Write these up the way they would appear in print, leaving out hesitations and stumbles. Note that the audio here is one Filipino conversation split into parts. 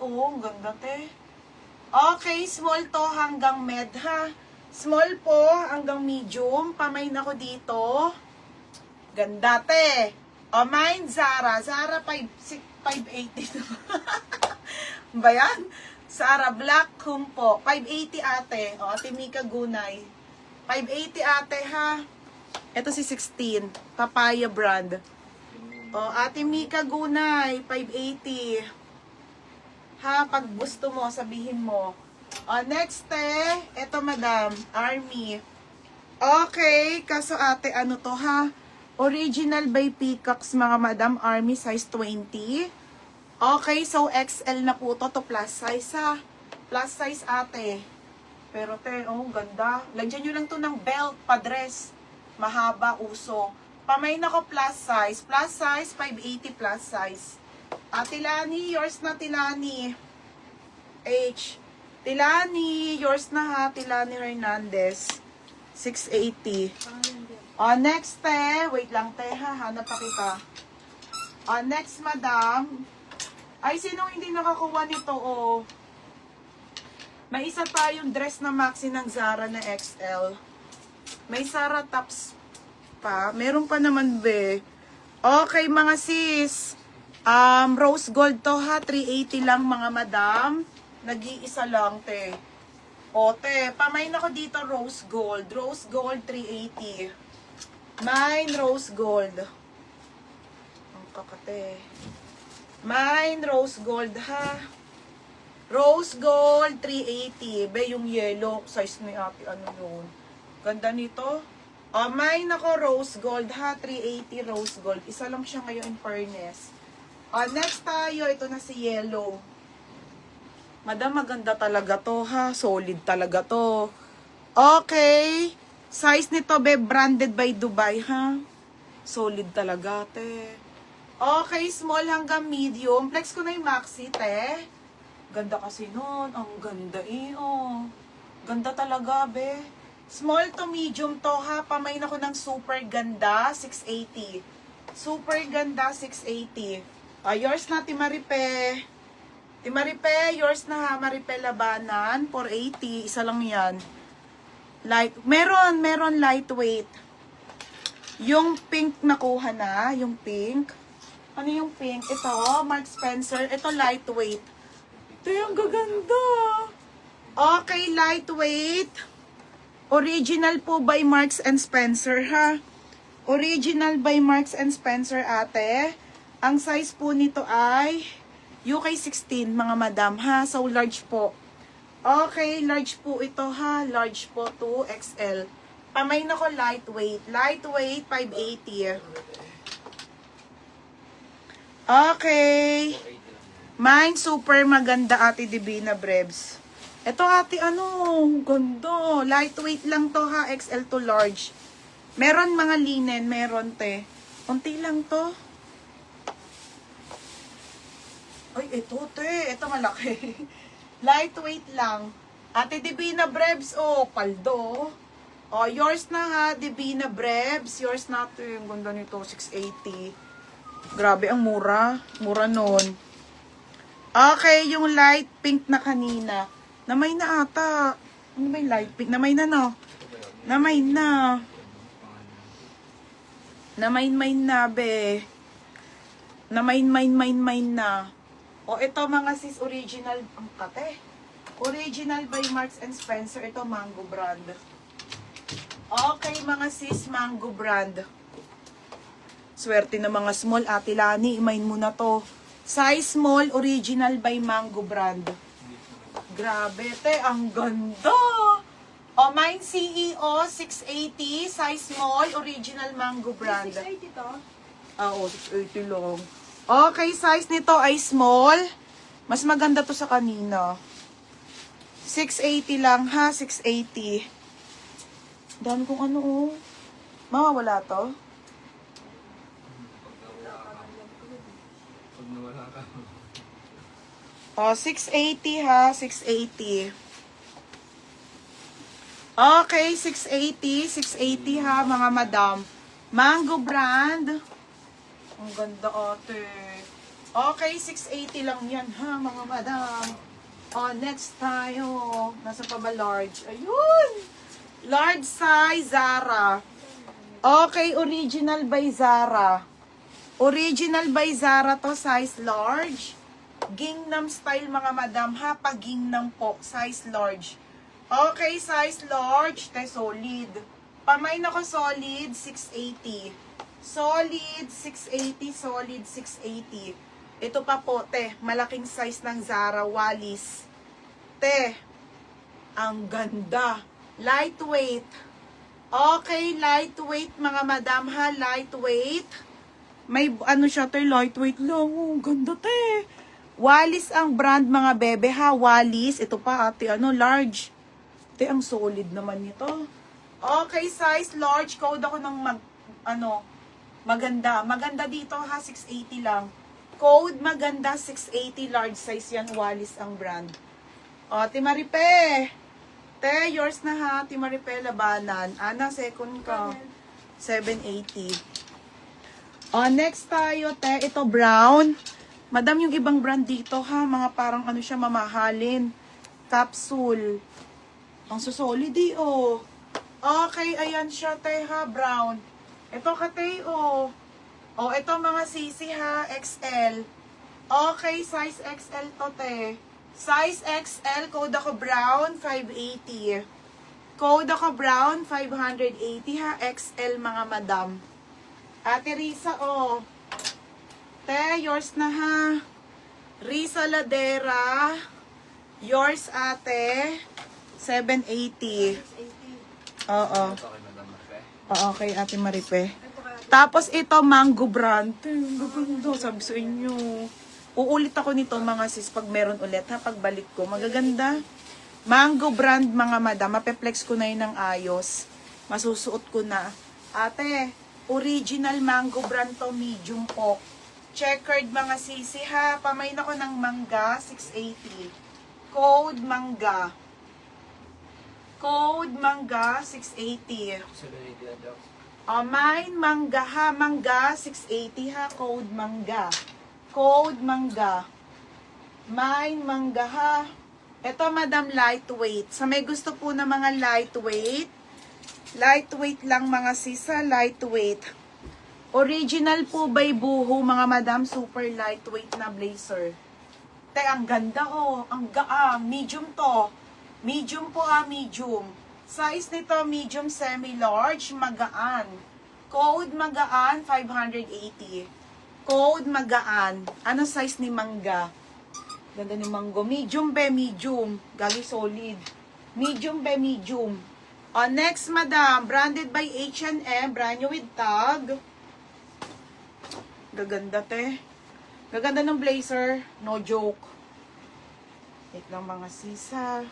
oh, ang ganda te. Okay, small to hanggang med ha. Small po hanggang medium. Pamain ako dito. Ganda te. O mine, Zara. Zara 580. Ba yan? Zara Black Humpo. 580 ate. O, Ate Mika Gunay. 580 ate ha. Ito si 16. Papaya brand. O, Ate Mika Gunay. 580. Ha, pag gusto mo, sabihin mo. O, next ito madam. Army. Okay, kaso ate, ano to ha? Original by Peacocks, mga madam. Army size 20. Okay, so XL na po to plus size ha. Plus size ate. Pero te, oh, ganda. Lagyan nyo lang to ng belt, padress. Mahaba, uso. Pamain ako plus size. Plus size, 580 plus size. Tilani, yours na Tilani. H. Tilani, yours na ha. Tilani Hernandez. 680. Next wait lang te ha. Hanap pa kita. Next madam. Ay, sino hindi nakakuha nito oh? May isa tayong dress na maxi ng Zara na XL. May Zara tops pa. Meron pa naman be. Okay mga sis. Rose gold to ha. 380 lang mga madam. Nag-iisa lang te. O te, pamain ako dito rose gold. Rose gold 380. Mine rose gold. Ang kakate. Mine rose gold ha. Rose gold 380. Be yung yellow size ni ate ano yun. Ganda nito. Mine ako rose gold ha. 380 rose gold. Isa lang siya ngayon in fairness. Next tayo. Ito na si yellow. Madam, maganda talaga to ha. Solid talaga to. Okay. Size nito be branded by Dubai ha. Solid talaga te. Okay, small hanggang medium. Flex ko na yung maxi te. Ganda kasi nun. Ang ganda oh. Ganda talaga be. Small to medium to ha. Pamain ako ng super ganda. 680. Super ganda 680. Yours na Timaripe. Timaripe, yours na ha, Maripe Labanan, 480, isa lang yan. Meron lightweight. Yung pink nakuha na, yung pink. Ano yung pink? Ito, Mark Spencer, ito lightweight. Ito yung gaganda. Okay, lightweight. Original po by Marks and Spencer ha. Original by Marks and Spencer ate. Ang size po nito ay UK 16 mga madam ha. So large po. Okay, large po ito ha. Large po 2XL. Pamain ako lightweight. Lightweight 580. Okay. Mine super maganda ate Divina Brebs. Ito ate ano, ganda. Lightweight lang to ha. XL to large. Meron mga linen, meron te. Unti lang to. Ay, ito te. Ito malaki. Lightweight lang. Ate Divina Brebs, oh, paldo. Oh, yours na ha, Divina Brebs. Yours na to. Yung ganda nito, 680. Grabe, ang mura. Mura nun. Okay, yung light pink na kanina. Namay na ata. Ano ba yung light pink? Namay na no? Namay na. Namain na, be. Namain na. O, ito mga sis, original, ang kate. Original by Marks and Spencer. Ito, Mango brand. Okay, mga sis, Mango brand. Swerte na mga small. Ate Lani, imain mo na to. Size small, original by Mango brand. Grabe, te, ang ganda. O, mine CEO, 680. Size small, original Mango brand. 680 to? Oo, 680 lang. Okay, size nito ay small. Mas maganda to sa kanina. 680 lang ha, 680. Dami kong ano oh. Mawawala to? Pag nawala ka. 680 ha, 680. Okay, 680. 680 ha, mga madam. Mango brand. Ang ganda ate. Okay, 680 lang yan ha, mga madam. Next tayo. Nasa pa ba large? Ayun! Large size, Zara. Okay, original by Zara. Original by Zara to, size large. Gingnam style, mga madam ha. Pag gingnam po, size large. Okay, size large. Te, solid. Pamay na ko solid, 680. Solid, 680. Solid, 680. Ito pa po, te. Malaking size ng Zara, Wallis. Te, ang ganda. Lightweight. Okay, lightweight, mga madam ha. Lightweight. May ano siya, te. Lightweight lang. Oh, ganda, te. Wallis ang brand, mga bebe ha. Wallis. Ito pa, ate. Ano, large. Te, ang solid naman nito. Okay, size large. Code ako ng maganda. Maganda dito ha, 680 lang. Code maganda, 680, large size yan. Wallis ang brand. O, Timaripe. Te, yours na ha. Timaripe, labanan. Ana, second ka. 780. O, next tayo, te. Ito, brown. Madam, yung ibang brand dito ha. Mga parang ano siya, mamahalin. Capsule. Ang susolid eh, oh. Okay, ayan siya, te ha. Brown. Ito ka, te, oh. O, ito mga sisi ha, XL. Okay, size XL to, te. Size XL, code ako brown, 580. Code ako brown, 580 ha, XL, mga madam. Ate Risa, oh. Te, yours na ha. Risa Ladera. Yours, ate. 780. Oo. Okay, ate Maripe. Tapos ito, Mango brand. Gaganda, sabi sa inyo. Uulit ako nito, mga sis, pag meron ulit ha, pagbalik ko. Magaganda. Mango brand, mga madam. Mapeplex ko na yun ng ayos. Masusuot ko na. Ate, original Mango brand to, medium po. Checkered, mga sisi ha. Pamain ako ng mangga, 680. Code mangga. Code mangga, 680. Mine, mangga ha, mangga, 680 ha, code mangga. Code mangga. Mine, mangga ha. Ito, madam, lightweight. Sa may gusto po na mga lightweight, lightweight lang, mga sisa, lightweight. Original po by Buho, mga madam, super lightweight na blazer. Te, ang ganda oh, ang gaang, medium to. Medium po medium. Size nito, medium, semi-large, magaan. Code magaan, 580. Code magaan. Ano size ni mangga? Ganda ni mango. Medium be, medium. Gali solid. Medium be, medium. Next, madam. Branded by H&M. Brand new with tag. Gaganda, te. Gaganda ng blazer. No joke. Wait lang, mga sisa.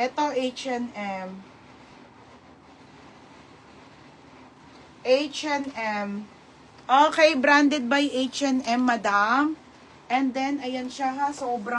Ito, H&M. H&M. Okay, branded by H&M, madam. And then, ayan siya ha, sobrang